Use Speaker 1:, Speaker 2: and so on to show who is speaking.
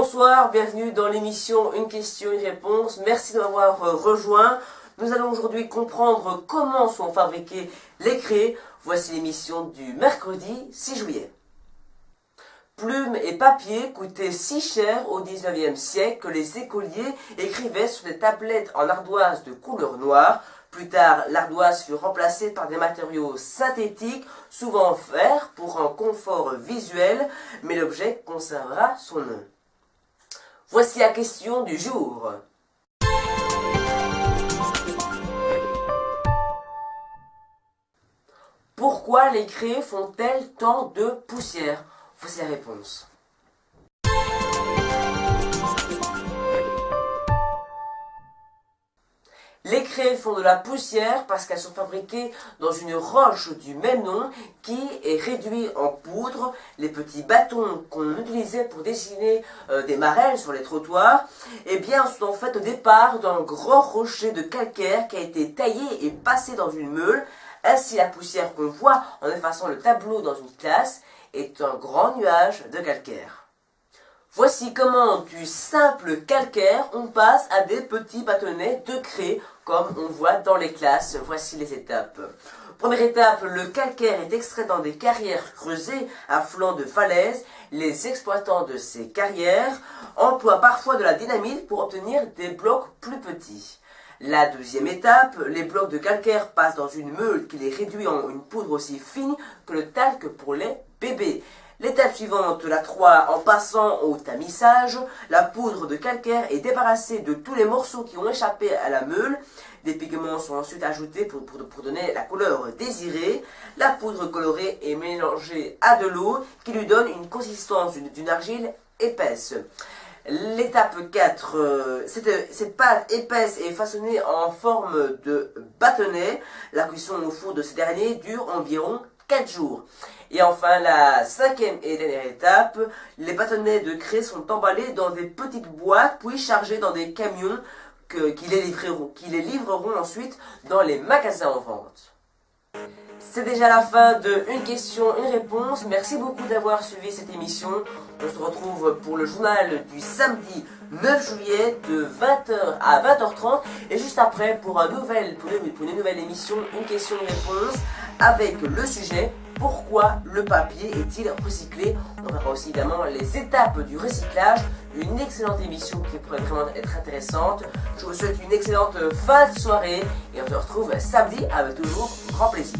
Speaker 1: Bonsoir, bienvenue dans l'émission Une question, une réponse. Merci de m'avoir rejoint. Nous allons aujourd'hui comprendre comment sont fabriqués les crayons. Voici l'émission du mercredi 6 juillet. Plumes et papier coûtaient si cher au 19e siècle que les écoliers écrivaient sur des tablettes en ardoise de couleur noire. Plus tard, l'ardoise fut remplacée par des matériaux synthétiques, souvent verts, pour un confort visuel, mais l'objet conservera son nom. Voici la question du jour. Pourquoi les crayons font-elles tant de poussière? Voici la réponse. Les crayons font de la poussière parce qu'elles sont fabriquées dans une roche du même nom qui est réduite en poudre. Les petits bâtons qu'on utilisait pour dessiner des marelles sur les trottoirs, sont en fait au départ d'un grand rocher de calcaire qui a été taillé et passé dans une meule. Ainsi, la poussière qu'on voit en effaçant le tableau dans une classe est un grand nuage de calcaire. Voici comment du simple calcaire on passe à des petits bâtonnets de craie comme on voit dans les classes. Voici les étapes. Première étape, le calcaire est extrait dans des carrières creusées à flanc de falaise. Les exploitants de ces carrières emploient parfois de la dynamite pour obtenir des blocs plus petits. La deuxième étape, les blocs de calcaire passent dans une meule qui les réduit en une poudre aussi fine que le talc pour les bébés. L'étape suivante, la 3, en passant au tamissage, la poudre de calcaire est débarrassée de tous les morceaux qui ont échappé à la meule. Des pigments sont ensuite ajoutés pour donner la couleur désirée. La poudre colorée est mélangée à de l'eau qui lui donne une consistance d'une argile épaisse. L'étape 4, cette pâte épaisse est façonnée en forme de bâtonnet. La cuisson au four de ces derniers dure environ 4 jours. Et enfin, la cinquième et dernière étape, les bâtonnets de craie sont emballés dans des petites boîtes, puis chargés dans des camions qui les livreront ensuite dans les magasins en vente. C'est déjà la fin de Une question, une réponse. Merci beaucoup d'avoir suivi cette émission. On se retrouve pour le journal du samedi 9 juillet de 20h à 20h30 et juste après pour une nouvelle émission Une question, une réponse avec le sujet pourquoi le papier est-il recyclé. On verra aussi évidemment les étapes du recyclage. Une excellente émission qui pourrait vraiment être intéressante. Je vous souhaite une excellente fin de soirée et on se retrouve samedi avec toujours grand plaisir.